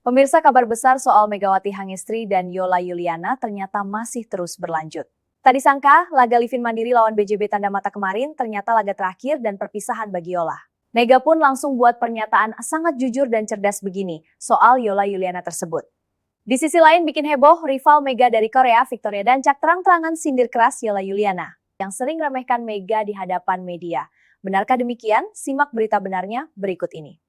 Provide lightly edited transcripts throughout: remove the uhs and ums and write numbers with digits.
Pemirsa, kabar besar soal Megawati Hangestri dan Yola Yuliana ternyata masih terus berlanjut. Tak disangka, laga Livin Mandiri lawan BJB Tanda Mata kemarin ternyata laga terakhir dan perpisahan bagi Yola. Mega pun langsung buat pernyataan sangat jujur dan cerdas begini soal Yola Yuliana tersebut. Di sisi lain bikin heboh, rival Mega dari Korea, Victoria Dancak terang-terangan sindir keras Yola Yuliana yang sering remehkan Mega di hadapan media. Benarkah demikian? Simak berita benarnya berikut ini.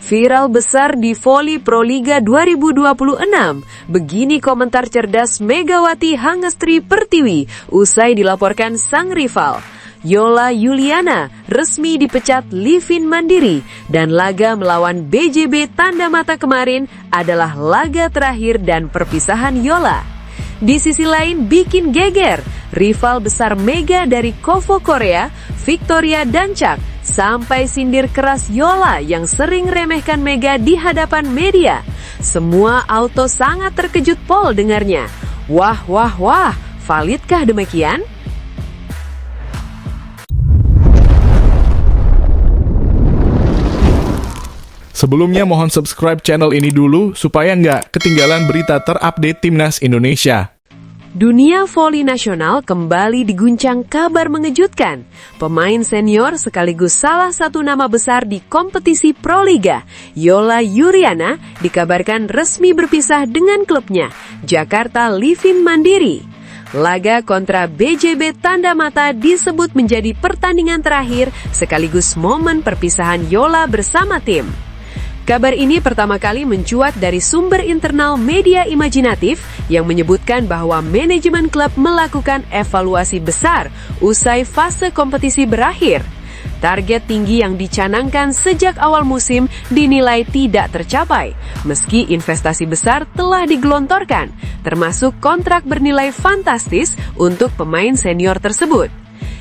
Viral besar di Voli Proliga 2026. Begini komentar cerdas Megawati Hangestri Pertiwi usai dilaporkan sang rival. Yola Yuliana resmi dipecat Livin Mandiri dan laga melawan BJB Tanda Mata kemarin adalah laga terakhir dan perpisahan Yola. Di sisi lain bikin geger, rival besar Mega dari KOFO Korea, Victoria Dancak, sampai sindir keras Yola yang sering remehkan Mega di hadapan media. Semua auto sangat terkejut Pol dengarnya. Wah, validkah demikian? Sebelumnya mohon subscribe channel ini dulu supaya nggak ketinggalan berita terupdate Timnas Indonesia. Dunia voli nasional kembali diguncang kabar mengejutkan. Pemain senior sekaligus salah satu nama besar di kompetisi Proliga, Yola Yuliana, dikabarkan resmi berpisah dengan klubnya, Jakarta Livin Mandiri. Laga kontra BJB Tanda Mata disebut menjadi pertandingan terakhir sekaligus momen perpisahan Yola bersama tim. Kabar ini pertama kali mencuat dari sumber internal media imajinatif yang menyebutkan bahwa manajemen klub melakukan evaluasi besar usai fase kompetisi berakhir. Target tinggi yang dicanangkan sejak awal musim dinilai tidak tercapai, meski investasi besar telah digelontorkan, termasuk kontrak bernilai fantastis untuk pemain senior tersebut.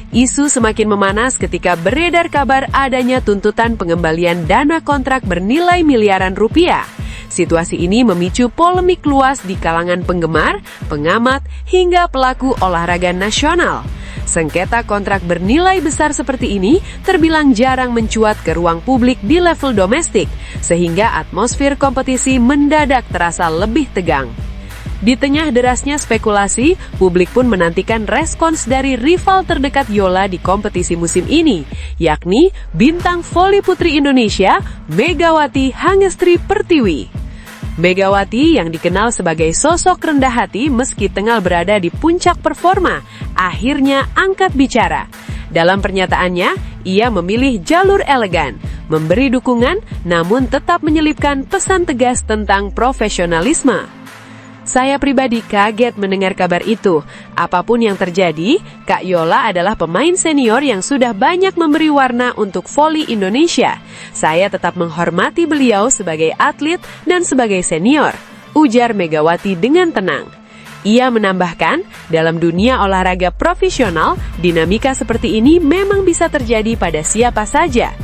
Isu semakin memanas ketika beredar kabar adanya tuntutan pengembalian dana kontrak bernilai miliaran rupiah. Situasi ini memicu polemik luas di kalangan penggemar, pengamat, hingga pelaku olahraga nasional. Sengketa kontrak bernilai besar seperti ini terbilang jarang mencuat ke ruang publik di level domestik, sehingga atmosfer kompetisi mendadak terasa lebih tegang. Di tengah derasnya spekulasi, publik pun menantikan respons dari rival terdekat Yola di kompetisi musim ini, yakni bintang voli putri Indonesia, Megawati Hangestri Pertiwi. Megawati yang dikenal sebagai sosok rendah hati meski tengah berada di puncak performa, akhirnya angkat bicara. Dalam pernyataannya, ia memilih jalur elegan, memberi dukungan, namun tetap menyelipkan pesan tegas tentang profesionalisme. Saya pribadi kaget mendengar kabar itu. Apapun yang terjadi, Kak Yola adalah pemain senior yang sudah banyak memberi warna untuk voli Indonesia. Saya tetap menghormati beliau sebagai atlet dan sebagai senior, ujar Megawati dengan tenang. Ia menambahkan, dalam dunia olahraga profesional, dinamika seperti ini memang bisa terjadi pada siapa saja.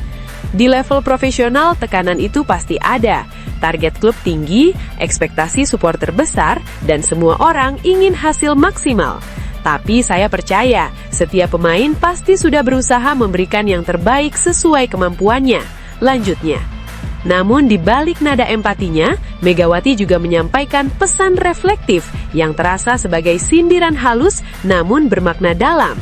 Di level profesional, tekanan itu pasti ada. Target klub tinggi, ekspektasi supporter besar, dan semua orang ingin hasil maksimal. Tapi saya percaya, setiap pemain pasti sudah berusaha memberikan yang terbaik sesuai kemampuannya, lanjutnya. Namun di balik nada empatinya, Megawati juga menyampaikan pesan reflektif yang terasa sebagai sindiran halus namun bermakna dalam.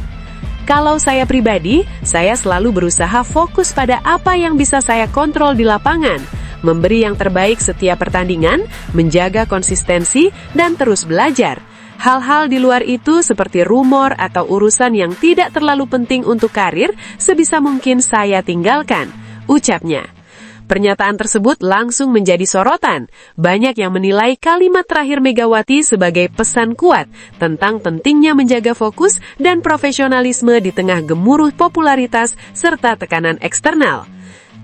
Kalau saya pribadi, saya selalu berusaha fokus pada apa yang bisa saya kontrol di lapangan, memberi yang terbaik setiap pertandingan, menjaga konsistensi, dan terus belajar. Hal-hal di luar itu seperti rumor atau urusan yang tidak terlalu penting untuk karir, sebisa mungkin saya tinggalkan, ucapnya. Pernyataan tersebut langsung menjadi sorotan. Banyak yang menilai kalimat terakhir Megawati sebagai pesan kuat tentang pentingnya menjaga fokus dan profesionalisme di tengah gemuruh popularitas serta tekanan eksternal.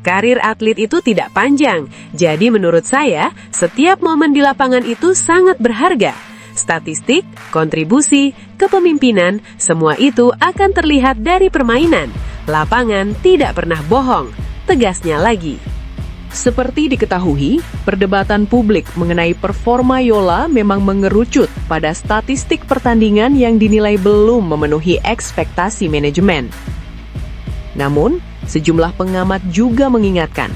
Karir atlet itu tidak panjang, jadi menurut saya, setiap momen di lapangan itu sangat berharga. Statistik, kontribusi, kepemimpinan, semua itu akan terlihat dari permainan. Lapangan tidak pernah bohong, tegasnya lagi. Seperti diketahui, perdebatan publik mengenai performa Yola memang mengerucut pada statistik pertandingan yang dinilai belum memenuhi ekspektasi manajemen. Namun, sejumlah pengamat juga mengingatkan,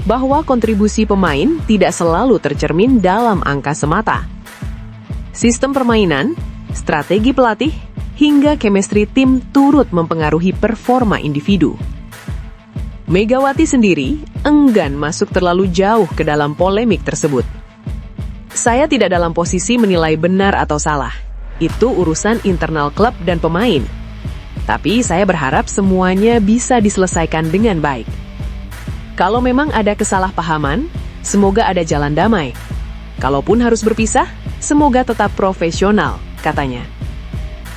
bahwa kontribusi pemain tidak selalu tercermin dalam angka semata. Sistem permainan, strategi pelatih, hingga chemistry tim turut mempengaruhi performa individu. Megawati sendiri enggan masuk terlalu jauh ke dalam polemik tersebut. Saya tidak dalam posisi menilai benar atau salah. Itu urusan internal klub dan pemain. Tapi saya berharap semuanya bisa diselesaikan dengan baik. Kalau memang ada kesalahpahaman, semoga ada jalan damai. Kalaupun harus berpisah, semoga tetap profesional, katanya.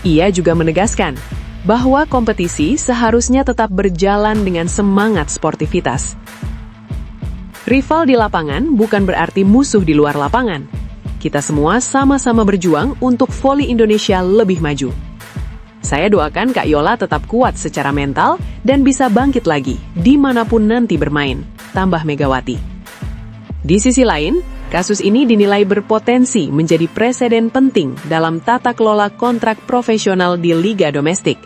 Ia juga menegaskan bahwa kompetisi seharusnya tetap berjalan dengan semangat sportivitas. Rival di lapangan bukan berarti musuh di luar lapangan. Kita semua sama-sama berjuang untuk voli Indonesia lebih maju. Saya doakan Kak Yola tetap kuat secara mental dan bisa bangkit lagi dimanapun nanti bermain, tambah Megawati. Di sisi lain, kasus ini dinilai berpotensi menjadi preseden penting dalam tata kelola kontrak profesional di liga domestik.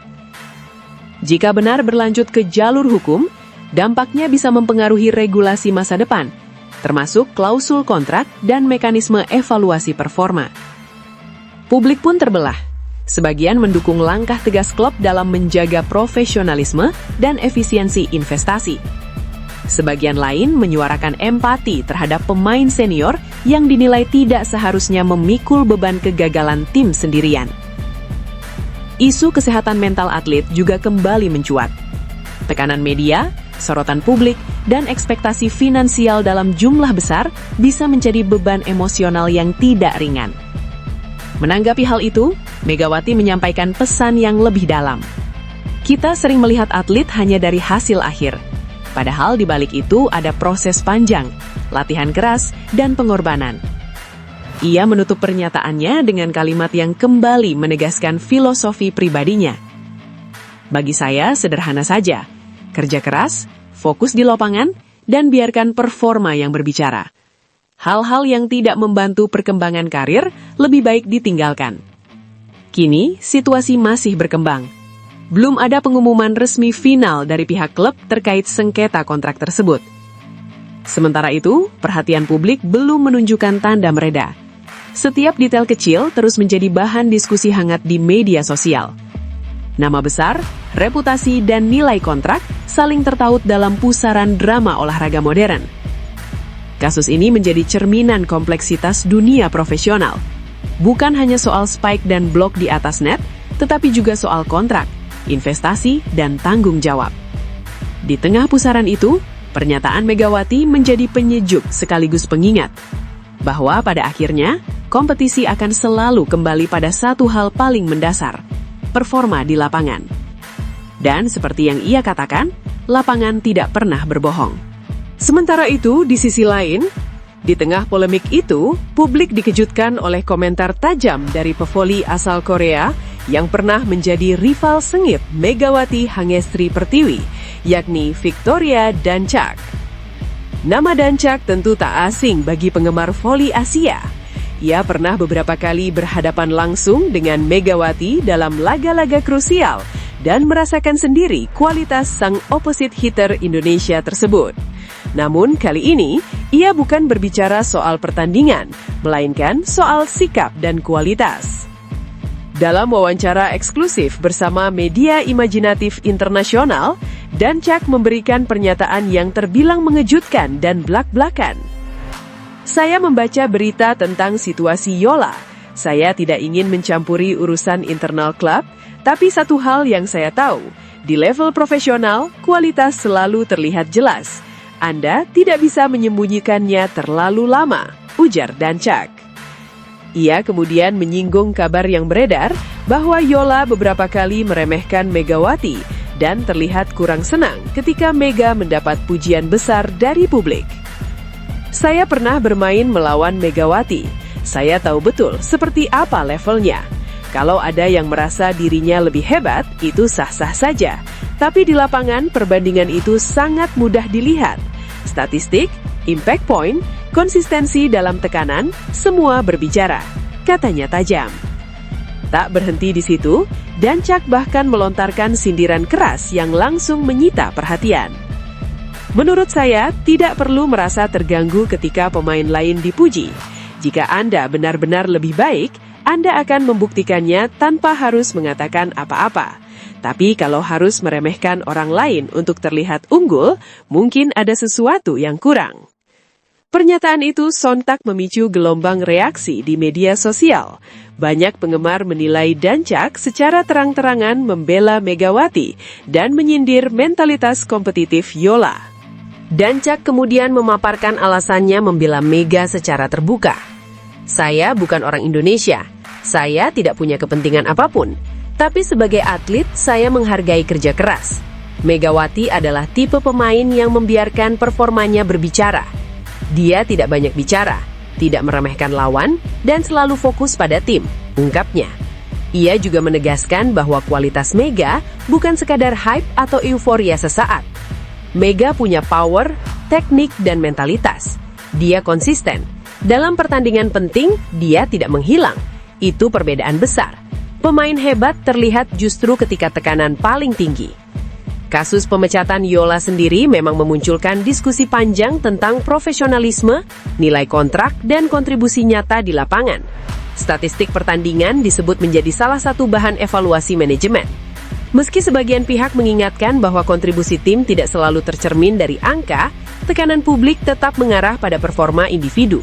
Jika benar berlanjut ke jalur hukum, dampaknya bisa mempengaruhi regulasi masa depan, termasuk klausul kontrak dan mekanisme evaluasi performa. Publik pun terbelah. Sebagian mendukung langkah tegas klub dalam menjaga profesionalisme dan efisiensi investasi. Sebagian lain menyuarakan empati terhadap pemain senior yang dinilai tidak seharusnya memikul beban kegagalan tim sendirian. Isu kesehatan mental atlet juga kembali mencuat. Tekanan media, sorotan publik, dan ekspektasi finansial dalam jumlah besar bisa menjadi beban emosional yang tidak ringan. Menanggapi hal itu, Megawati menyampaikan pesan yang lebih dalam. Kita sering melihat atlet hanya dari hasil akhir. Padahal di balik itu ada proses panjang, latihan keras, dan pengorbanan. Ia menutup pernyataannya dengan kalimat yang kembali menegaskan filosofi pribadinya. Bagi saya sederhana saja, kerja keras, fokus di lapangan, dan biarkan performa yang berbicara. Hal-hal yang tidak membantu perkembangan karir lebih baik ditinggalkan. Kini, situasi masih berkembang. Belum ada pengumuman resmi final dari pihak klub terkait sengketa kontrak tersebut. Sementara itu, perhatian publik belum menunjukkan tanda mereda. Setiap detail kecil terus menjadi bahan diskusi hangat di media sosial. Nama besar, reputasi, dan nilai kontrak saling tertaut dalam pusaran drama olahraga modern. Kasus ini menjadi cerminan kompleksitas dunia profesional. Bukan hanya soal spike dan blok di atas net, tetapi juga soal kontrak, investasi, dan tanggung jawab. Di tengah pusaran itu, pernyataan Megawati menjadi penyejuk sekaligus pengingat bahwa pada akhirnya, kompetisi akan selalu kembali pada satu hal paling mendasar, performa di lapangan. Dan seperti yang ia katakan, lapangan tidak pernah berbohong. Sementara itu, di sisi lain, di tengah polemik itu, publik dikejutkan oleh komentar tajam dari pevoli asal Korea yang pernah menjadi rival sengit Megawati Hangestri Pertiwi, yakni Victoria Dancak. Nama Dancak tentu tak asing bagi penggemar voli Asia. Ia pernah beberapa kali berhadapan langsung dengan Megawati dalam laga-laga krusial dan merasakan sendiri kualitas sang opposite hitter Indonesia tersebut. Namun kali ini, ia bukan berbicara soal pertandingan, melainkan soal sikap dan kualitas. Dalam wawancara eksklusif bersama media imajinatif internasional, Dancak memberikan pernyataan yang terbilang mengejutkan dan blak-blakan. Saya membaca berita tentang situasi Yola. Saya tidak ingin mencampuri urusan internal klub, tapi satu hal yang saya tahu, di level profesional, kualitas selalu terlihat jelas. Anda tidak bisa menyembunyikannya terlalu lama, ujar Dancak. Ia kemudian menyinggung kabar yang beredar bahwa Yola beberapa kali meremehkan Megawati dan terlihat kurang senang ketika Mega mendapat pujian besar dari publik. Saya pernah bermain melawan Megawati. Saya tahu betul seperti apa levelnya. Kalau ada yang merasa dirinya lebih hebat, itu sah-sah saja. Tapi di lapangan, perbandingan itu sangat mudah dilihat. Statistik, impact point, konsistensi dalam tekanan, semua berbicara, katanya tajam. Tak berhenti di situ, Dancak bahkan melontarkan sindiran keras yang langsung menyita perhatian. Menurut saya, tidak perlu merasa terganggu ketika pemain lain dipuji. Jika Anda benar-benar lebih baik, Anda akan membuktikannya tanpa harus mengatakan apa-apa. Tapi kalau harus meremehkan orang lain untuk terlihat unggul, mungkin ada sesuatu yang kurang. Pernyataan itu sontak memicu gelombang reaksi di media sosial. Banyak penggemar menilai Dancak secara terang-terangan membela Megawati dan menyindir mentalitas kompetitif Yola. Dancak kemudian memaparkan alasannya membela Mega secara terbuka. Saya bukan orang Indonesia. Saya tidak punya kepentingan apapun. Tapi sebagai atlet, saya menghargai kerja keras. Megawati adalah tipe pemain yang membiarkan performanya berbicara. Dia tidak banyak bicara, tidak meremehkan lawan, dan selalu fokus pada tim, ungkapnya. Ia juga menegaskan bahwa kualitas Mega bukan sekadar hype atau euforia sesaat. Mega punya power, teknik, dan mentalitas. Dia konsisten. Dalam pertandingan penting, dia tidak menghilang. Itu perbedaan besar. Pemain hebat terlihat justru ketika tekanan paling tinggi. Kasus pemecatan Yola sendiri memang memunculkan diskusi panjang tentang profesionalisme, nilai kontrak, dan kontribusi nyata di lapangan. Statistik pertandingan disebut menjadi salah satu bahan evaluasi manajemen. Meski sebagian pihak mengingatkan bahwa kontribusi tim tidak selalu tercermin dari angka, tekanan publik tetap mengarah pada performa individu.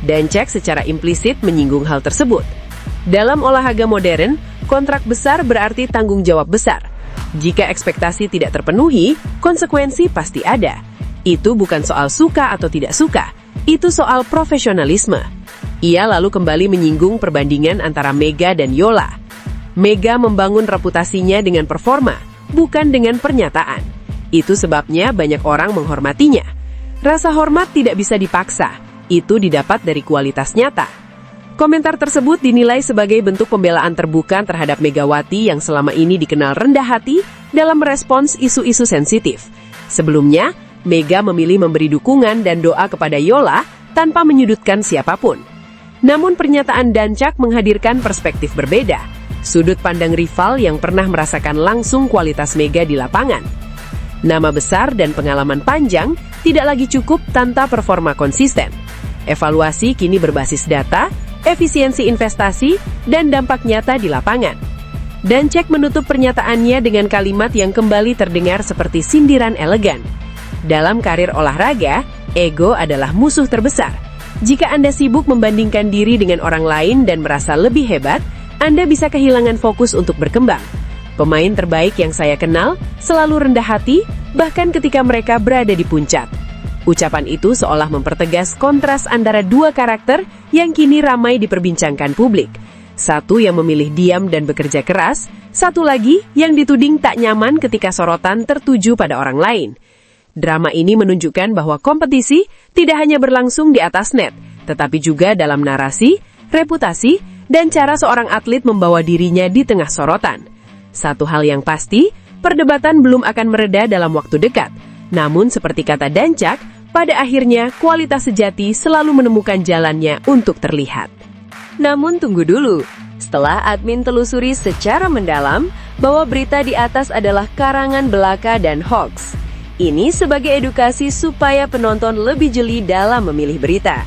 Dancak secara implisit menyinggung hal tersebut. Dalam olahraga modern, kontrak besar berarti tanggung jawab besar. Jika ekspektasi tidak terpenuhi, konsekuensi pasti ada. Itu bukan soal suka atau tidak suka, itu soal profesionalisme. Ia lalu kembali menyinggung perbandingan antara Mega dan Yola. Mega membangun reputasinya dengan performa, bukan dengan pernyataan. Itu sebabnya banyak orang menghormatinya. Rasa hormat tidak bisa dipaksa, itu didapat dari kualitas nyata. Komentar tersebut dinilai sebagai bentuk pembelaan terbuka terhadap Megawati yang selama ini dikenal rendah hati dalam merespons isu-isu sensitif. Sebelumnya, Mega memilih memberi dukungan dan doa kepada Yola tanpa menyudutkan siapapun. Namun pernyataan Dancak menghadirkan perspektif berbeda, sudut pandang rival yang pernah merasakan langsung kualitas Mega di lapangan. Nama besar dan pengalaman panjang tidak lagi cukup tanpa performa konsisten. Evaluasi kini berbasis data, efisiensi investasi, dan dampak nyata di lapangan. Dancak menutup pernyataannya dengan kalimat yang kembali terdengar seperti sindiran elegan. Dalam karir olahraga, ego adalah musuh terbesar. Jika Anda sibuk membandingkan diri dengan orang lain dan merasa lebih hebat, Anda bisa kehilangan fokus untuk berkembang. Pemain terbaik yang saya kenal selalu rendah hati, bahkan ketika mereka berada di puncak. Ucapan itu seolah mempertegas kontras antara dua karakter yang kini ramai diperbincangkan publik. Satu yang memilih diam dan bekerja keras, satu lagi yang dituding tak nyaman ketika sorotan tertuju pada orang lain. Drama ini menunjukkan bahwa kompetisi tidak hanya berlangsung di atas net, tetapi juga dalam narasi, reputasi, dan cara seorang atlet membawa dirinya di tengah sorotan. Satu hal yang pasti, perdebatan belum akan mereda dalam waktu dekat. Namun seperti kata Dancak, pada akhirnya kualitas sejati selalu menemukan jalannya untuk terlihat. Namun tunggu dulu, setelah admin telusuri secara mendalam bahwa berita di atas adalah karangan belaka dan hoax. Ini sebagai edukasi supaya penonton lebih jeli dalam memilih berita.